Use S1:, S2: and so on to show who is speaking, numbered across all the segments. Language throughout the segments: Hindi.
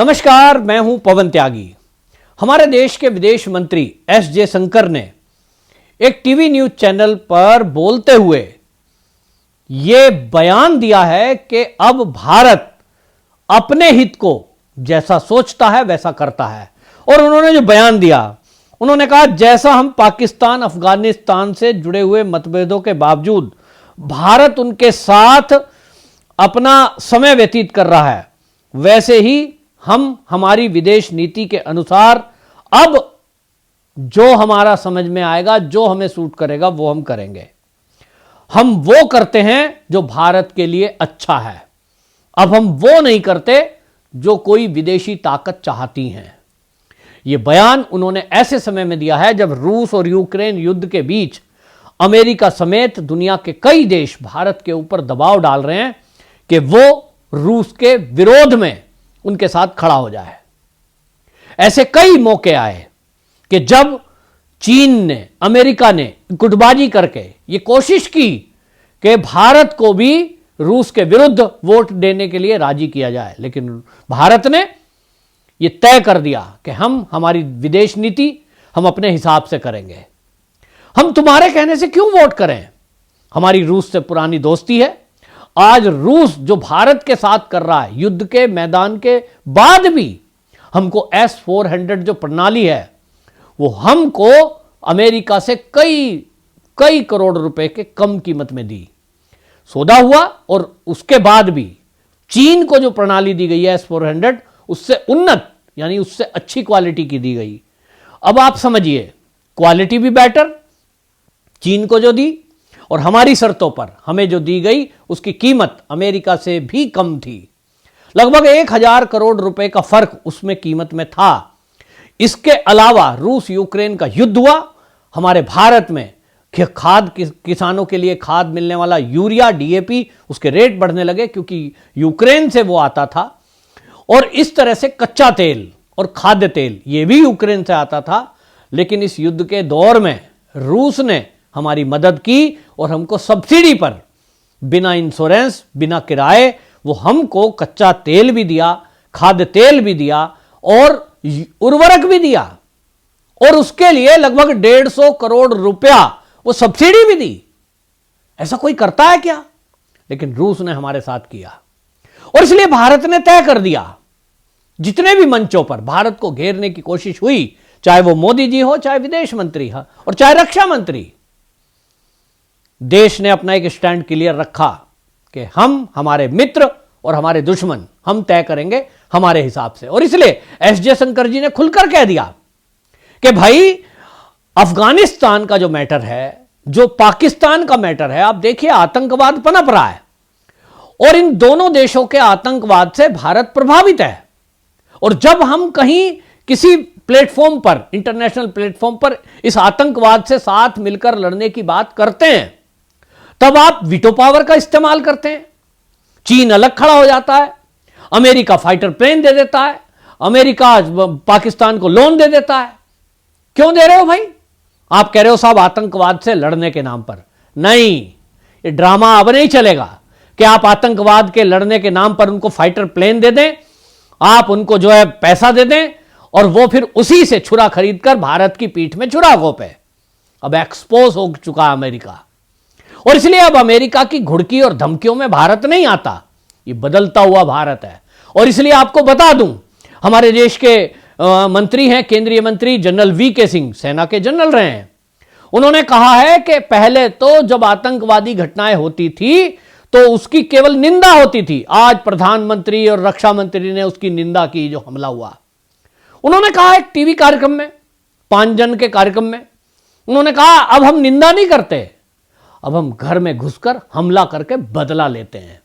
S1: नमस्कार, मैं हूं पवन त्यागी। हमारे देश के विदेश मंत्री एस जयशंकर ने एक टीवी न्यूज चैनल पर बोलते हुए यह बयान दिया है कि अब भारत अपने हित को जैसा सोचता है वैसा करता है। और उन्होंने जो बयान दिया, उन्होंने कहा जैसा हम पाकिस्तान अफगानिस्तान से जुड़े हुए मतभेदों के बावजूद भारत उनके साथ अपना समय व्यतीत कर रहा है, वैसे ही हम हमारी विदेश नीति के अनुसार अब जो हमारा समझ में आएगा, जो हमें सूट करेगा, वो हम करेंगे। हम वो करते हैं जो भारत के लिए अच्छा है। अब हम वो नहीं करते जो कोई विदेशी ताकत चाहती हैं। यह बयान उन्होंने ऐसे समय में दिया है जब रूस और यूक्रेन युद्ध के बीच अमेरिका समेत दुनिया के कई देश भारत के ऊपर दबाव डाल रहे हैं कि वो रूस के विरोध में उनके साथ खड़ा हो जाए। ऐसे कई मौके आए कि जब चीन ने, अमेरिका ने गुटबाजी करके ये कोशिश की कि भारत को भी रूस के विरुद्ध वोट देने के लिए राजी किया जाए, लेकिन भारत ने ये तय कर दिया कि हम हमारी विदेश नीति हम अपने हिसाब से करेंगे। हम तुम्हारे कहने से क्यों वोट करें? हमारी रूस से पुरानी दोस्ती है। आज रूस जो भारत के साथ कर रहा है, युद्ध के मैदान के बाद भी हमको S-400 जो प्रणाली है वो हमको अमेरिका से कई करोड़ रुपए के कम कीमत में दी, सौदा हुआ। और उसके बाद भी चीन को जो प्रणाली दी गई है S-400, उससे उन्नत यानी उससे अच्छी क्वालिटी की दी गई। अब आप समझिए, क्वालिटी भी बेटर चीन को जो दी, और हमारी शर्तों पर हमें जो दी गई उसकी कीमत अमेरिका से भी कम थी। लगभग 1000 करोड़ रुपए का फर्क उसमें कीमत में था। इसके अलावा रूस यूक्रेन का युद्ध हुआ, हमारे भारत में खाद, किसानों के लिए खाद मिलने वाला यूरिया, DAP, उसके रेट बढ़ने लगे क्योंकि यूक्रेन से वो आता था। और इस तरह से कच्चा तेल और खाद्य तेल ये भी यूक्रेन से आता था। लेकिन इस युद्ध के दौर में रूस ने हमारी मदद की और हमको सब्सिडी पर, बिना इंश्योरेंस, बिना किराए, वो हमको कच्चा तेल भी दिया, खाद्य तेल भी दिया और उर्वरक भी दिया। और उसके लिए लगभग 150 करोड़ रुपया वो सब्सिडी भी दी। ऐसा कोई करता है क्या? लेकिन रूस ने हमारे साथ किया। और इसलिए भारत ने तय कर दिया, जितने भी मंचों पर भारत को घेरने की कोशिश हुई, चाहे वो मोदी जी हो, चाहे विदेश मंत्री हो और चाहे रक्षा मंत्री, देश ने अपना एक स्टैंड क्लियर रखा कि हम, हमारे मित्र और हमारे दुश्मन, हम तय करेंगे हमारे हिसाब से। और इसलिए एस जयशंकर जी ने खुलकर कह दिया कि भाई अफगानिस्तान का जो मैटर है, जो पाकिस्तान का मैटर है, आप देखिए आतंकवाद पनप रहा है और इन दोनों देशों के आतंकवाद से भारत प्रभावित है। और जब हम कहीं किसी प्लेटफॉर्म पर, इंटरनेशनल प्लेटफॉर्म पर इस आतंकवाद से साथ मिलकर लड़ने की बात करते हैं, तब आप वीटो पावर का इस्तेमाल करते हैं। चीन अलग खड़ा हो जाता है, अमेरिका फाइटर प्लेन दे देता है, अमेरिका पाकिस्तान को लोन दे देता है। क्यों दे रहे हो भाई? आप कह रहे हो साहब आतंकवाद से लड़ने के नाम पर। नहीं, ये ड्रामा अब नहीं चलेगा कि आप आतंकवाद के लड़ने के नाम पर उनको फाइटर प्लेन दे दें, आप उनको जो है पैसा दे दें और वो फिर उसी से छुरा खरीदकर भारत की पीठ में छुरा घोंपे। अब एक्सपोज हो चुका है अमेरिका। और इसलिए अब अमेरिका की घुड़की और धमकियों में भारत नहीं आता, ये बदलता हुआ भारत है। और इसलिए आपको बता दूं, हमारे देश के मंत्री हैं, केंद्रीय मंत्री जनरल VK सिंह, सेना के जनरल रहे हैं। उन्होंने कहा है कि पहले तो जब आतंकवादी घटनाएं होती थी तो उसकी केवल निंदा होती थी। आज प्रधानमंत्री और रक्षा मंत्री ने उसकी निंदा की, जो हमला हुआ। उन्होंने कहा एक टीवी कार्यक्रम में, 5 जन के कार्यक्रम में, उन्होंने कहा अब हम निंदा नहीं करते, अब हम घर में घुसकर हमला करके बदला लेते हैं।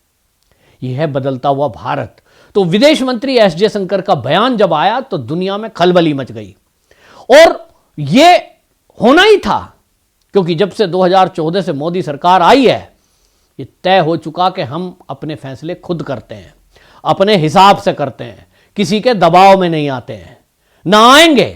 S1: यह है बदलता हुआ भारत। तो विदेश मंत्री एस जयशंकर का बयान जब आया तो दुनिया में खलबली मच गई। और यह होना ही था, क्योंकि जब से 2014 से मोदी सरकार आई है, यह तय हो चुका कि हम अपने फैसले खुद करते हैं, अपने हिसाब से करते हैं, किसी के दबाव में नहीं आते हैं, ना आएंगे।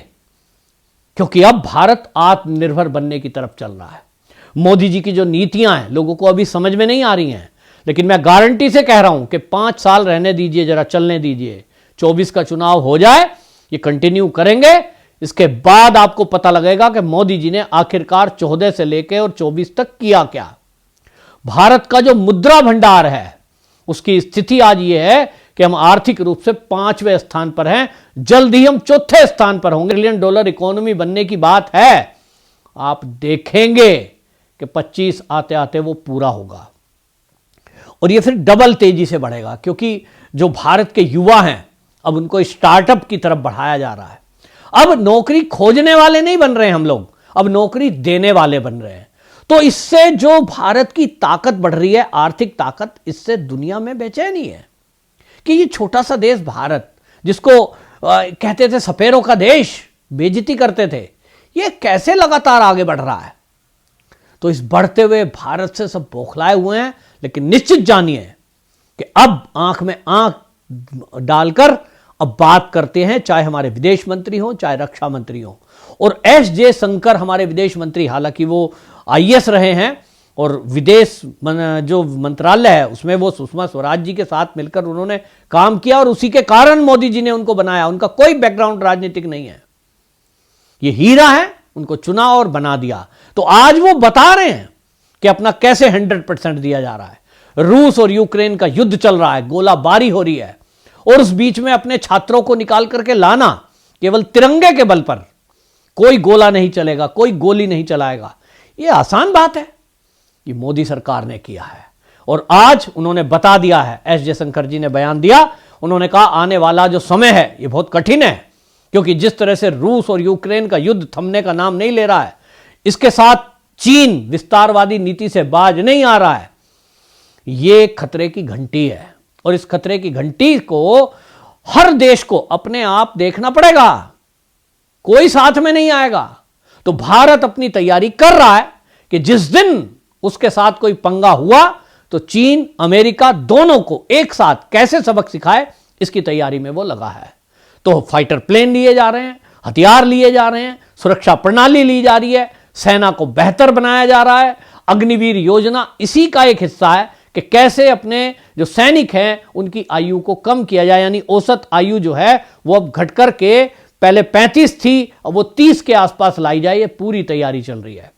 S1: क्योंकि अब भारत आत्मनिर्भर बनने की तरफ चल रहा है। मोदी जी की जो नीतियां हैं लोगों को अभी समझ में नहीं आ रही हैं, लेकिन मैं गारंटी से कह रहा हूं कि 5 साल रहने दीजिए, जरा चलने दीजिए, 24 का चुनाव हो जाए, ये कंटिन्यू करेंगे। इसके बाद आपको पता लगेगा कि मोदी जी ने आखिरकार 14 से लेकर और 24 तक किया क्या। भारत का जो मुद्रा भंडार है उसकी स्थिति आज ये है कि हम आर्थिक रूप से 5वें स्थान पर हैं, जल्द ही हम चौथे स्थान पर होंगे। $1 ट्रिलियन इकोनॉमी बनने की बात है। आप देखेंगे कि 25 आते आते वो पूरा होगा और ये फिर डबल तेजी से बढ़ेगा, क्योंकि जो भारत के युवा हैं अब उनको स्टार्टअप की तरफ बढ़ाया जा रहा है। अब नौकरी खोजने वाले नहीं बन रहे हैं हम लोग, अब नौकरी देने वाले बन रहे हैं। तो इससे जो भारत की ताकत बढ़ रही है, आर्थिक ताकत, इससे दुनिया में बेचैनी है कि ये छोटा सा देश भारत, जिसको कहते थे सपेरों का देश, बेइज्जती करते थे, ये कैसे लगातार आगे बढ़ रहा है। तो इस बढ़ते हुए भारत से सब बौखलाए हुए हैं। लेकिन निश्चित जानिए कि अब आंख में आंख डालकर अब बात करते हैं, चाहे हमारे विदेश मंत्री हो, चाहे रक्षा मंत्री हो। और एस जयशंकर हमारे विदेश मंत्री, हालांकि वो आईएएस रहे हैं और विदेश जो मंत्रालय है उसमें वो सुषमा स्वराज जी के साथ मिलकर उन्होंने काम किया और उसी के कारण मोदी जी ने उनको बनाया। उनका कोई बैकग्राउंड राजनीतिक नहीं है, ये हीरा है, उनको चुना और बना दिया। तो आज वो बता रहे हैं कि अपना कैसे 100% दिया जा रहा है। रूस और यूक्रेन का युद्ध चल रहा है, गोलाबारी हो रही है, और उस बीच में अपने छात्रों को निकाल करके लाना, केवल तिरंगे के बल पर, कोई गोला नहीं चलेगा, कोई गोली नहीं चलाएगा, ये आसान बात है। ये मोदी सरकार ने किया है और आज उन्होंने बता दिया है। एस जयशंकर जी ने बयान दिया, उन्होंने कहा आने वाला जो समय है ये बहुत कठिन है, क्योंकि जिस तरह से रूस और यूक्रेन का युद्ध थमने का नाम नहीं ले रहा है, इसके साथ चीन विस्तारवादी नीति से बाज नहीं आ रहा है, ये खतरे की घंटी है। और इस खतरे की घंटी को हर देश को अपने आप देखना पड़ेगा, कोई साथ में नहीं आएगा। तो भारत अपनी तैयारी कर रहा है कि जिस दिन उसके साथ कोई पंगा हुआ तो चीन, अमेरिका दोनों को एक साथ कैसे सबक सिखाए, इसकी तैयारी में वो लगा है। तो फाइटर प्लेन लिए जा रहे हैं, हथियार लिए जा रहे हैं, सुरक्षा प्रणाली ली जा रही है, सेना को बेहतर बनाया जा रहा है। अग्निवीर योजना इसी का एक हिस्सा है कि कैसे अपने जो सैनिक हैं उनकी आयु को कम किया जाए, यानी औसत आयु जो है वो अब घट कर के पहले 35 थी, अब वो 30 के आसपास लाई जाए। ये पूरी तैयारी चल रही है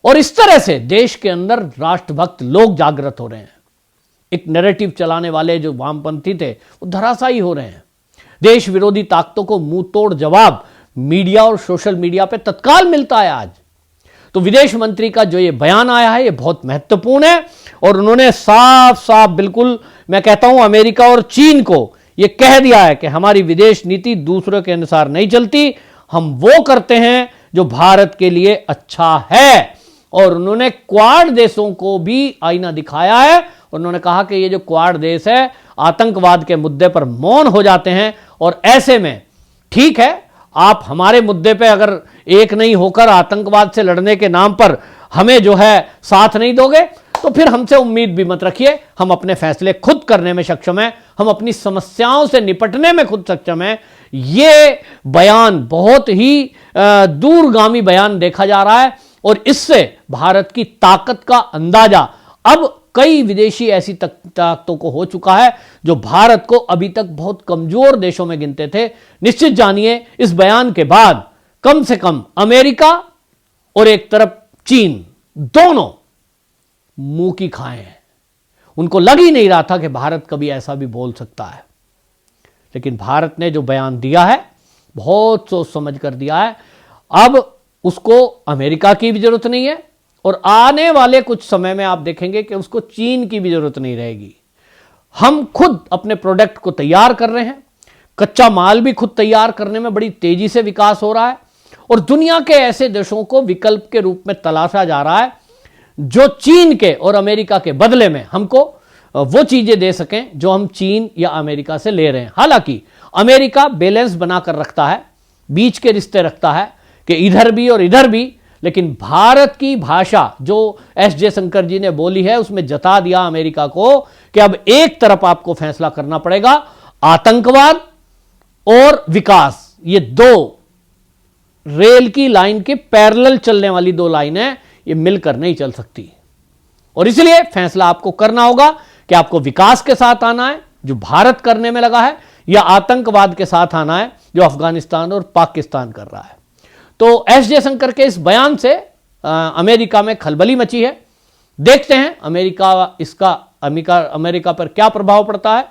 S1: और इस तरह से देश के अंदर राष्ट्रभक्त लोग जागृत हो रहे हैं। एक नैरेटिव चलाने वाले जो वामपंथी थे वो धराशायी हो रहे हैं। देश विरोधी ताकतों को मुंह तोड़ जवाब मीडिया और सोशल मीडिया पे तत्काल मिलता है आज। तो विदेश मंत्री का जो ये बयान आया है ये बहुत महत्वपूर्ण है और उन्होंने साफ साफ, बिल्कुल मैं कहता हूं, अमेरिका और चीन को ये कह दिया है कि हमारी विदेश नीति दूसरों के अनुसार नहीं चलती, हम वो करते हैं जो भारत के लिए अच्छा है। और उन्होंने क्वाड देशों को भी आईना दिखाया है। उन्होंने कहा कि ये जो क्वाड देश है आतंकवाद के मुद्दे पर मौन हो जाते हैं और ऐसे में ठीक है, आप हमारे मुद्दे पे अगर एक नहीं होकर आतंकवाद से लड़ने के नाम पर हमें जो है साथ नहीं दोगे तो फिर हमसे उम्मीद भी मत रखिए। हम अपने फैसले खुद करने में सक्षम हैं, हम अपनी समस्याओं से निपटने में खुद सक्षम हैं। ये बयान बहुत ही दूरगामी बयान देखा जा रहा है और इससे भारत की ताकत का अंदाजा अब कई विदेशी ऐसी ताकतों को हो चुका है जो भारत को अभी तक बहुत कमजोर देशों में गिनते थे। निश्चित जानिए इस बयान के बाद कम से कम अमेरिका और एक तरफ चीन, दोनों मुंह की खाए हैं। उनको लग ही नहीं रहा था कि भारत कभी ऐसा भी बोल सकता है, लेकिन भारत ने जो बयान दिया है बहुत सोच समझ कर दिया है। अब उसको अमेरिका की भी जरूरत नहीं है और आने वाले कुछ समय में आप देखेंगे कि उसको चीन की भी जरूरत नहीं रहेगी। हम खुद अपने प्रोडक्ट को तैयार कर रहे हैं, कच्चा माल भी खुद तैयार करने में बड़ी तेजी से विकास हो रहा है और दुनिया के ऐसे देशों को विकल्प के रूप में तलाशा जा रहा है जो चीन के और अमेरिका के बदले में हमको वो चीजें दे सकें जो हम चीन या अमेरिका से ले रहे हैं। हालांकि अमेरिका बैलेंस बनाकर रखता है, बीच के रिश्ते रखता है कि इधर भी और इधर भी, लेकिन भारत की भाषा जो एस जयशंकर जी ने बोली है उसमें जता दिया अमेरिका को कि अब एक तरफ आपको फैसला करना पड़ेगा, आतंकवाद और विकास, ये दो रेल की लाइन के पैरेलल चलने वाली दो लाइनें, ये मिलकर नहीं चल सकती। और इसलिए फैसला आपको करना होगा कि आपको विकास के साथ आना है जो भारत करने में लगा है, या आतंकवाद के साथ आना है जो अफगानिस्तान और पाकिस्तान कर रहा है। तो एस जयशंकर के इस बयान से अमेरिका में खलबली मची है। देखते हैं अमेरिका पर क्या प्रभाव पड़ता है।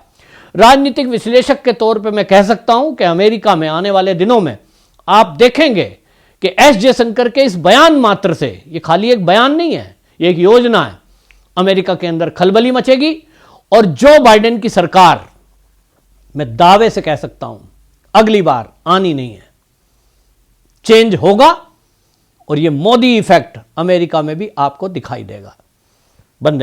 S1: राजनीतिक विश्लेषक के तौर पे मैं कह सकता हूं कि अमेरिका में आने वाले दिनों में आप देखेंगे कि एस जयशंकर के इस बयान मात्र से, ये खाली एक बयान नहीं है, ये एक योजना है, अमेरिका के अंदर खलबली मचेगी और जो बाइडेन की सरकार, मैं दावे से कह सकता हूं, अगली बार आनी नहीं है, चेंज होगा और ये मोदी इफेक्ट अमेरिका में भी आपको दिखाई देगा। बंदे